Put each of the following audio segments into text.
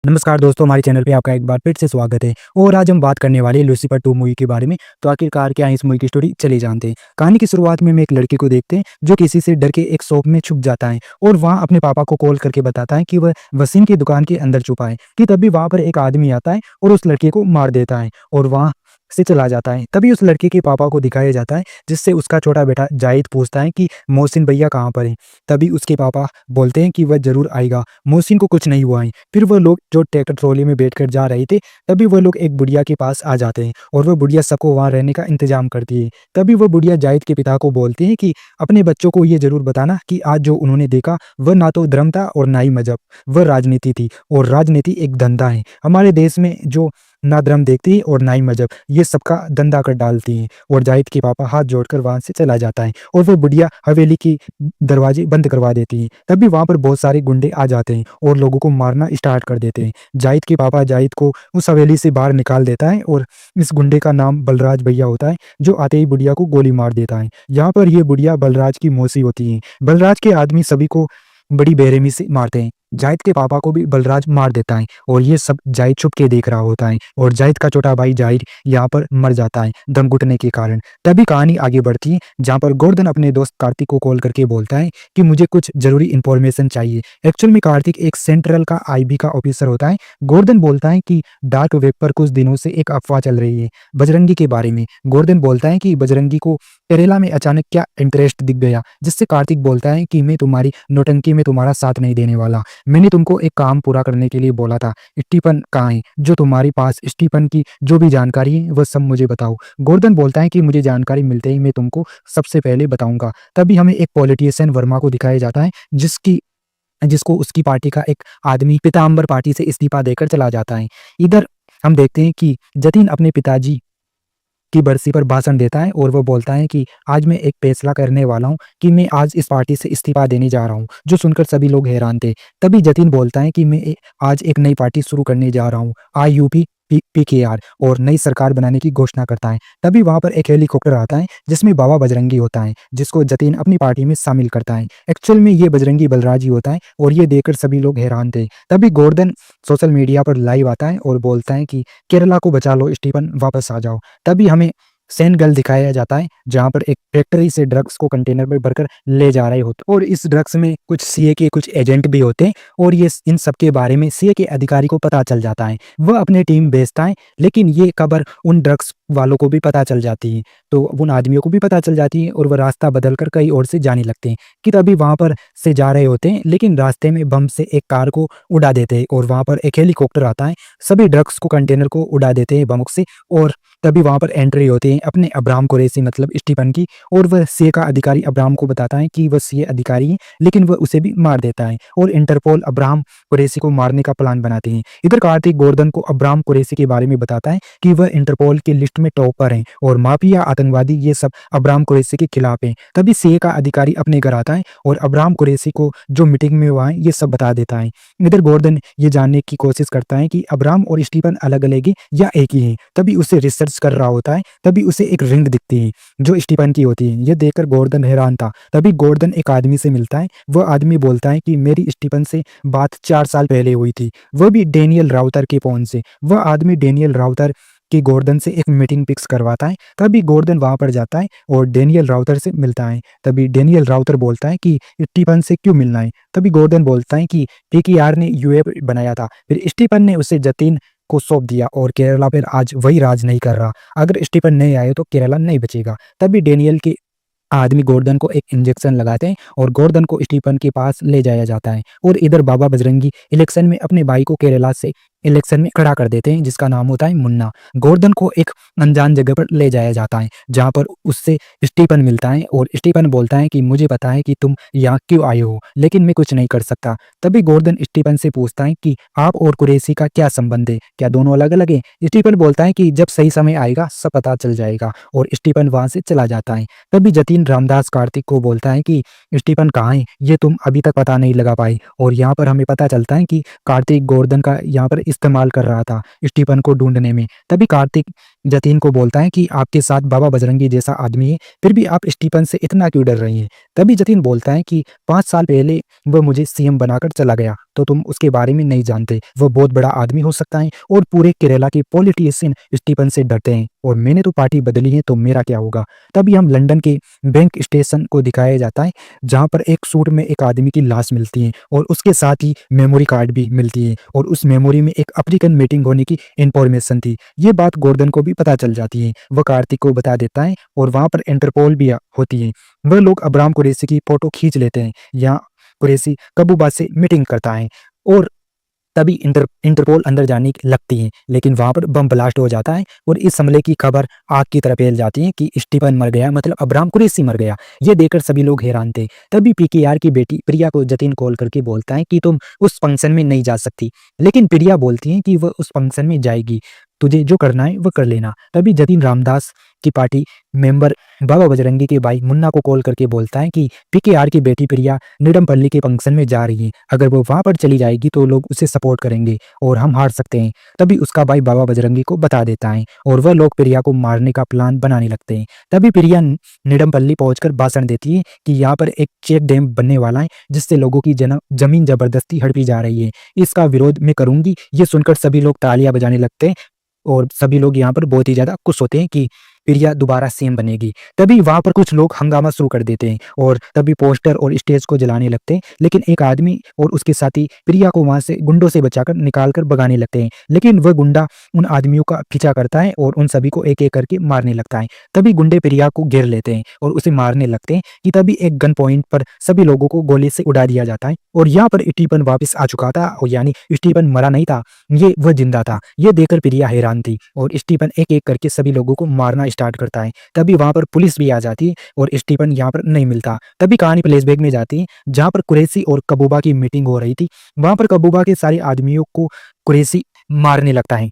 नमस्कार दोस्तों, हमारे चैनल पे आपका एक बार फिर से स्वागत है। और आज हम बात करने वाले हैं लूसीफर 2 मूवी के बारे में। तो आखिरकार क्या है इस मूवी की स्टोरी, चलिए जानते हैं। कहानी की शुरुआत में हम एक लड़के को देखते हैं जो किसी से डर के एक शॉप में छुप जाता है और वहाँ अपने पापा को कॉल करके बताता है कि वह वसीम की दुकान के अंदर छुपा है। कि तभी वहाँ पर एक आदमी आता है और उस लड़के को मार देता है और वहाँ से चला जाता है। तभी उस लड़के के पापा को दिखाया जाता है, जिससे उसका छोटा बेटा जाहिद पूछता है कि मोहसिन भैया कहाँ पर हैं। तभी उसके पापा बोलते हैं कि वह जरूर आएगा, मोहसिन को कुछ नहीं हुआ है। फिर वो लोग जो ट्रैक्टर ट्रॉली में बैठकर जा रहे थे, तभी वो लोग एक बुढ़िया के पास आ जाते हैं और वो बुढ़िया सबको वहाँ रहने का इंतजाम करती है। तभी वो बुढ़िया जाहिद के पिता को बोलती है कि अपने बच्चों को ये जरूर बताना कि आज जो उन्होंने देखा वह ना तो धर्म था और ना ही मजहब, वह राजनीति थी। और राजनीति एक धंधा है हमारे देश में, जो ना धर्म देखती है और ना ही मजहब, ये सबका धंधा कर डालती है। और जाहिद के पापा हाथ जोड़कर वहां से चला जाता है और वो बुढ़िया हवेली की दरवाजे बंद करवा देती है। तभी वहां पर बहुत सारे गुंडे आ जाते हैं और लोगों को मारना स्टार्ट कर देते हैं। जाहिद के पापा जाहिद को उस हवेली से बाहर निकाल देता है और इस गुंडे का नाम बलराज भैया होता है, जो आते ही बुढ़िया को गोली मार देता है। यहाँ पर ये बुढ़िया बलराज की मौसी होती है। बलराज के आदमी सभी को बड़ी बेरहमी से मारते हैं। जाहिद के पापा को भी बलराज मार देता है और ये सब जाहिद छुप के देख रहा होता है। और जाहिद का छोटा भाई जाहिद यहाँ पर मर जाता है दम घुटने के कारण। तभी कहानी आगे बढ़ती है, जहाँ पर गोर्धन अपने दोस्त कार्तिक को कॉल करके बोलता है कि मुझे कुछ जरूरी इंफॉर्मेशन चाहिए। एक्चुअल में कार्तिक एक सेंट्रल का आईबी का ऑफिसर होता है। गोर्धन बोलता है कि डार्क वेब पर कुछ दिनों से एक अफवाह चल रही है बजरंगी के बारे में। गोर्धन बोलता है कि बजरंगी को केरला में अचानक क्या इंटरेस्ट दिख गया, जिससे कार्तिक बोलता है कि मैं तुम्हारी नौटंकी में तुम्हारा साथ नहीं देने वाला। मैंने तुमको एक काम पूरा करने के लिए बोला था। स्टीफन कहाँ है? जो तुम्हारे पास स्टीफन की जो भी जानकारी है वह सब मुझे बताओ। गोर्धन बोलता है कि मुझे जानकारी मिलते ही मैं तुमको सबसे पहले बताऊंगा। तभी हमें एक पॉलिटिशियन वर्मा को दिखाया जाता है, जिसको उसकी पार्टी का एक आदमी पीताम्बर पार्टी से इस्तीफा देकर चला जाता है। इधर हम देखते हैं कि जतिन अपने पिताजी की बरसी पर भाषण देता है और वो बोलता है कि आज मैं एक फैसला करने वाला हूँ कि मैं आज इस पार्टी से इस्तीफा देने जा रहा हूँ। जो सुनकर सभी लोग हैरान थे। तभी जतिन बोलता है कि आज एक नई पार्टी शुरू करने जा रहा हूँ, IUP PKR, और नई सरकार बनाने की घोषणा करता है। तभी वहां पर एक हेलीकॉप्टर आता है जिसमें बाबा बजरंगी होता है, जिसको जतिन अपनी पार्टी में शामिल करता है। एक्चुअल में ये बजरंगी बलराज ही होता है और ये देखकर सभी लोग हैरान थे। तभी गोर्धन सोशल मीडिया पर लाइव आता है और बोलता है कि केरला को बचा लो स्टीफन, वापस आ जाओ। तभी हमें सेनेगल दिखाया जाता है, जहाँ पर एक फैक्ट्री से ड्रग्स को कंटेनर में भरकर ले जा रहे होते और इस ड्रग्स में कुछ सीए के कुछ एजेंट भी होते हैं। और ये इन सब के बारे में सीए के अधिकारी को पता चल जाता है। वह अपने टीम भेजता है, लेकिन ये खबर उन ड्रग्स वालों को भी पता चल जाती है, तो उन आदमियों को भी पता चल जाती है और वह रास्ता बदल कर कहीं और से जाने लगते हैं। कि तभी वहां पर से जा रहे होते हैं, लेकिन रास्ते में बम से एक कार को उड़ा देते हैं और वहां पर एक हेलीकॉप्टर आता है, सभी ड्रग्स को कंटेनर को उड़ा देते हैं बमों से। और तभी वहां पर एंट्री होती है अपने अब्राम कुरैशी मतलब स्टीफन की, और वह सीए का अधिकारी अब्राम को बताता है कि वह सीए अधिकारी है, लेकिन वह उसे भी मार देता है और इंटरपोल अब्राम कुरैशी को मारने का प्लान बनाते हैं। इधर कार्तिक गोर्धन को अब्राम कुरैशी के बारे में बताता है कि वह इंटरपोल की लिस्ट में टॉप पर है और माफिया आतंकवादी ये सब अब्राम कुरैशी के खिलाफ है। तभी सीए का अधिकारी अपने घर आता है और अब्राम कुरैशी को जो मीटिंग में हुआ है ये सब बता देता है। इधर गोर्धन ये जानने की कोशिश करता है कि अब्राम और स्टीफन अलग अलग है या एक ही है। तभी उसे रिसर्च कर रहा होता है, तभी उसे एक रिंग दिखती है जो स्टीफन की होती है। ये देखकर गोर्धन हैरान था। तभी गोर्धन एक आदमी से मिलता है। वह आदमी बोलता है कि मेरी स्टीफन से बात 4 साल पहले हुई थी, वह भी डेनियल राउतर के फोन से। वह आदमी डेनियल राउतर कि गोर्धन से एक मीटिंग फिक्स करवाता है। तभी गोर्धन वहां पर जाता है और डेनियल राउतर से मिलता है। तभी डेनियल राउतर बोलता है कि स्टीफन से क्यों मिलना है। तभी गोर्धन बोलता है कि PKR ने UA बनाया था, फिर स्टीफन ने उसे जतीन को सौंप दिया और केरला पर आज वही राज नहीं कर रहा। अगर स्टीफन नहीं आए तो केरला नहीं बचेगा। तभी डेनियल के आदमी गोर्धन को एक इंजेक्शन लगाते हैं और गोर्धन को स्टीफन के पास ले जाया जाता है। और इधर बाबा बजरंगी इलेक्शन में अपने भाई को केरला से इलेक्शन में खड़ा कर देते हैं, जिसका नाम होता है मुन्ना। गोर्धन को एक अनजान जगह पर ले जाया जाता है, जहां पर उससे स्टीफन मिलता है और स्टीफन बोलता है कि मुझे पता है कि तुम यहाँ क्यों आए हो, लेकिन मैं कुछ नहीं कर सकता। तभी गोर्धन स्टीफन से पूछता है कि आप और कुरैशी का क्या संबंध है, क्या दोनों अलग अलग हैं? स्टीफन बोलता है कि जब सही समय आएगा सब पता चल जाएगा, और स्टीफन वहां से चला जाता है। तभी जतीन रामदास कार्तिक को बोलता है कि स्टीफन कहाँ है, ये तुम अभी तक पता नहीं लगा पाए। और यहाँ पर हमें पता चलता है कि कार्तिक गोर्धन का यहाँ पर इस्तेमाल कर रहा था स्टीफन को ढूंढने में। तभी कार्तिक जतीन को बोलता है कि आपके साथ बाबा बजरंगी जैसा आदमी है, फिर भी आप स्टीफन से इतना क्यों डर रही हैं? तभी जतीन बोलता है कि 5 साल पहले वह मुझे सीएम बनाकर चला गया, तो तुम उसके बारे में नहीं जानते। वह बहुत बड़ा आदमी हो सकता है और पूरे केरला के पॉलिटिशियन स्टीफन से डरते हैं, और मैंने तो पार्टी बदली है, तो मेरा क्या होगा? तभी हम लंदन के बैंक स्टेशन को दिखाया जाता है, जहाँ पर एक सूट में एक आदमी की लाश मिलती है और उसके साथ ही मेमोरी कार्ड भी मिलती है, और उस मेमोरी में एक अफ्रीकन मीटिंग होने की इंफॉर्मेशन थी। ये बात गोर्डन को भी पता चल जाती है, वह कार्तिक को बता देता है और वहां पर इंटरपोल भी होती है। वह लोग अब्राम कुरैशी की फोटो खींच लेते हैं। यहाँ कुरैशी कबूबा से मीटिंग करता है और तभी इंटरपोल अंदर जाने लगती है, लेकिन वहां पर बम ब्लास्ट हो जाता है और इस हमले की खबर आग की तरह फैल जाती है कि स्टीफन मर गया, मतलब अब्राम कुरैशी मर गया। ये देखकर सभी लोग हैरान थे। तभी पीकेआर की बेटी प्रिया को जतीन कॉल करके बोलता है कि तुम उस फंक्शन में नहीं जा सकती, लेकिन प्रिया बोलती है कि वह उस फंक्शन में जाएगी, तुझे जो करना है वह कर लेना। तभी जतीन रामदास की पार्टी मेंबर बाबा बजरंगी के भाई मुन्ना को कॉल करके बोलता है कि पीकेआर की बेटी प्रिया निडमपल्ली के फंक्शन में जा रही है, अगर वो वहां पर चली जाएगी तो लोग उसे सपोर्ट करेंगे और हम हार सकते हैं। तभी उसका भाई बाबा बजरंगी को बता देता है और वह लोग प्रिया को मारने का प्लान बनाने लगते हैं। तभी प्रिया निडमपल्ली पहुंचकर भाषण देती है कि यहाँ पर एक चेक डैम बनने वाला है, जिससे लोगों की जमीन जबरदस्ती हड़पी जा रही है, इसका विरोध मैं करूंगी। ये सुनकर सभी लोग तालियां बजाने लगते हैं और सभी लोग यहाँ पर बहुत ही ज्यादा खुश होते हैं कि प्रिया दोबारा सीएम बनेगी। तभी वहां पर कुछ लोग हंगामा शुरू कर देते हैं और तभी पोस्टर और स्टेज को जलाने लगते हैं, लेकिन एक आदमी और उसके साथी प्रिया को वहां से गुंडों से बचाकर निकालकर भगाने लगते हैं, लेकिन वह गुंडा उन आदमियों का पीछा करता है और उन सभी को एक एक करके मारने लगता है। तभी गुंडे प्रिया को घेर लेते हैं और उसे मारने लगते हैं कि तभी एक गन पॉइंट पर सभी लोगों को गोली से उड़ा दिया जाता है और यहाँ पर स्टीफन वापस आ चुका था, और यानी स्टीफन मरा नहीं था, ये वह जिंदा था। ये देखकर प्रिया हैरान थी और स्टीफन एक एक करके सभी लोगों को मारना स्टार्ट करता है। तभी वहां पर पुलिस भी आ जाती है और स्टीफन यहाँ पर नहीं मिलता। तभी कहानी फ्लैशबैक में जाती है, जहां पर कुरैशी और कबूबा की मीटिंग हो रही थी। वहां पर कबूबा के सारे आदमियों को कुरैशी मारने लगता है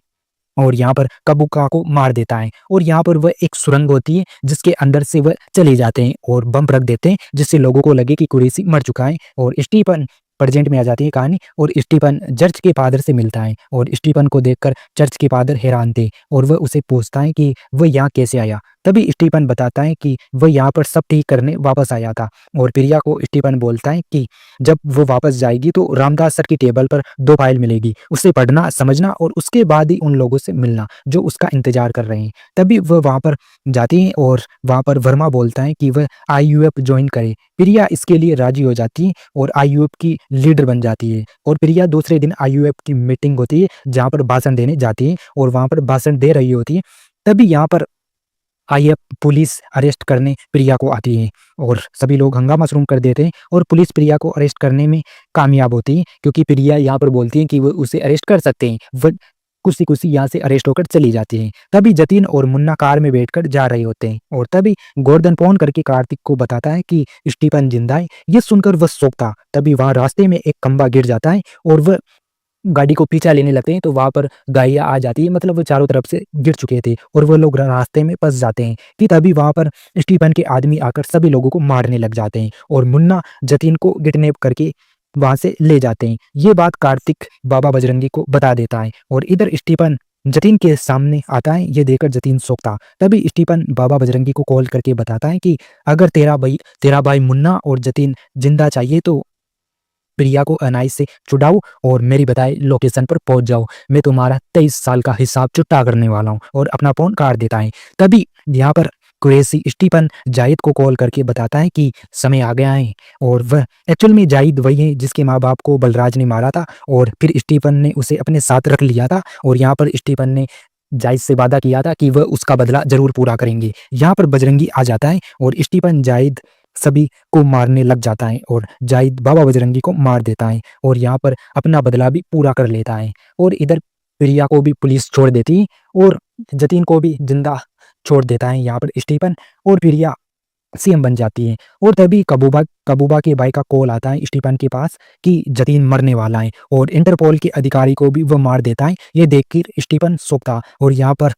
और यहाँ पर कबूका को मार देता है, और यहाँ पर वह एक सुरंग होती है जिसके अंदर से वह चले जाते हैं और बम रख देते हैं, जिससे लोगों को लगे कि कुरैशी मर चुका है। और स्टीफन प्रेजेंट में आ जाती है कहानी, और स्टीफन चर्च के फादर से मिलता है और स्टीफन को देखकर चर्च के फादर हैरान थे और वह उसे पूछता है कि वह यहाँ कैसे आया। तभी स्टीफन बताता है कि वह यहाँ पर सब ठीक करने वापस आया था, और प्रिया को स्टीफन बोलता है कि जब वो वापस जाएगी तो रामदास सर की टेबल पर 2 फाइल मिलेगी, उसे पढ़ना समझना और उसके बाद ही उन लोगों से मिलना जो उसका इंतजार कर रहे हैं। तभी वह वहां पर जाती है और वहां पर वर्मा बोलता है कि वह आईयूएफ ज्वाइन करे। प्रिया इसके लिए राजी हो जाती है और आईयूएफ की लीडर बन जाती है, और प्रिया दूसरे दिन आईयूएफ की मीटिंग होती है जहाँ पर भाषण देने जाती है और वहां पर भाषण दे रही होती है। तभी यहाँ पर आईएफ पुलिस अरेस्ट करने प्रिया को आती है और सभी लोग हंगामा शुरू कर देते हैं और पुलिस प्रिया को अरेस्ट करने में कामयाब होती है, क्योंकि प्रिया यहाँ पर बोलती है कि वो उसे अरेस्ट कर सकते हैं। वह कुछ कुछ यहाँ से अरेस्ट होकर चली जाती है। तभी जतीन और मुन्ना कार में बैठकर जा रहे होते हैं और तभी गोर्धन फोन करके कार्तिक को बताता है कि स्टीफन जिंदा है। ये सुनकर वह शौक था। तभी वहां रास्ते में एक खंबा गिर जाता है और वह गाड़ी को पीछा लेने लगते हैं, तो वहां पर गाड़ियां आ जाती है, मतलब वो चारों तरफ से गिर चुके थे और वो लोग रास्ते में फंस जाते हैं। कि तभी वहां पर स्टीफन के आदमी आकर सभी लोगों को मारने लग जाते हैं और मुन्ना जतीन को किडनैप करके वहां से ले जाते हैं। ये बात कार्तिक बाबा बजरंगी को बता देता है और इधर स्टीफन जतीन के सामने आता है। ये देखकर जतीन सोचता। तभी स्टीफन बाबा बजरंगी को कॉल करके बताता है कि अगर तेरा भाई मुन्ना और जतीन जिंदा चाहिए तो प्रिया को एनआईसी से छुड़ाओ और मेरी बताए लोकेशन पर पहुंच जाओ। मैं तुम्हारा 23 साल का हिसाब चुकता करने वाला हूँ, और अपना फोन काट देता है। तभी यहाँ पर कुरैशी स्टीफन जाहिद को कॉल करके बताता है कि समय आ गया है, और वह एक्चुअल में जाहिद वही है जिसके माँ बाप को बलराज ने मारा था और फिर स्टीफन ने उसे अपने साथ रख लिया था, और यहाँ पर स्टीफन ने जाहिद से वादा किया था कि वह उसका बदला जरूर पूरा करेंगे। यहाँ पर बजरंगी आ जाता है और स्टीफन जाहिद सभी को मारने लग जाता है और जाहिद बाबा बजरंगी को मार देता है और यहाँ पर अपना बदला भी पूरा कर लेता है। और इधर प्रिया को भी पुलिस छोड़ देती है और जतीन को भी जिंदा छोड़ देता है यहाँ पर स्टीफन, और प्रिया सीएम बन जाती है। और तभी कबूबा के भाई का कॉल आता है स्टीफन के पास कि जतीन मरने वाला है, और इंटरपोल के अधिकारी को भी वह मार देता है। ये देखकर स्टीफन सोचता और यहाँ पर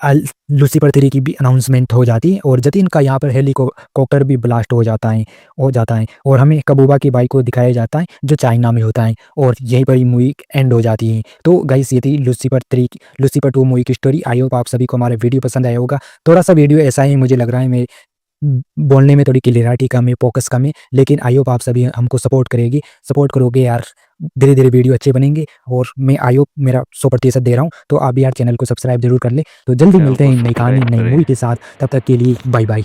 लूसीफर 3 की भी अनाउंसमेंट हो जाती है और जतिन का यहाँ पर हेलीकॉप्टर भी ब्लास्ट हो जाता है और हमें कबूबा की बाइक को दिखाया जाता है जो चाइना में होता है और यहीं पर ही मूवी एंड हो जाती है। तो गाइस ये थी लूसीफर 2 मूवी की स्टोरी। आई होप आप सभी को हमारा वीडियो पसंद आया होगा। थोड़ा सा वीडियो ऐसा ही मुझे लग रहा है, मेरे बोलने में थोड़ी क्लियरिटी कम है, फोकस कम है, लेकिन आई होप आप सभी हमको सपोर्ट करोगे यार, धीरे धीरे वीडियो अच्छे बनेंगे और मैं आई होप मेरा 100% दे रहा हूँ। तो आप भी यार चैनल को सब्सक्राइब जरूर कर ले। तो जल्दी चैनल मिलते को हैं नई कहानी सब्सक्राइब नई करें। मूवी के साथ, तब तक के लिए बाय बाय।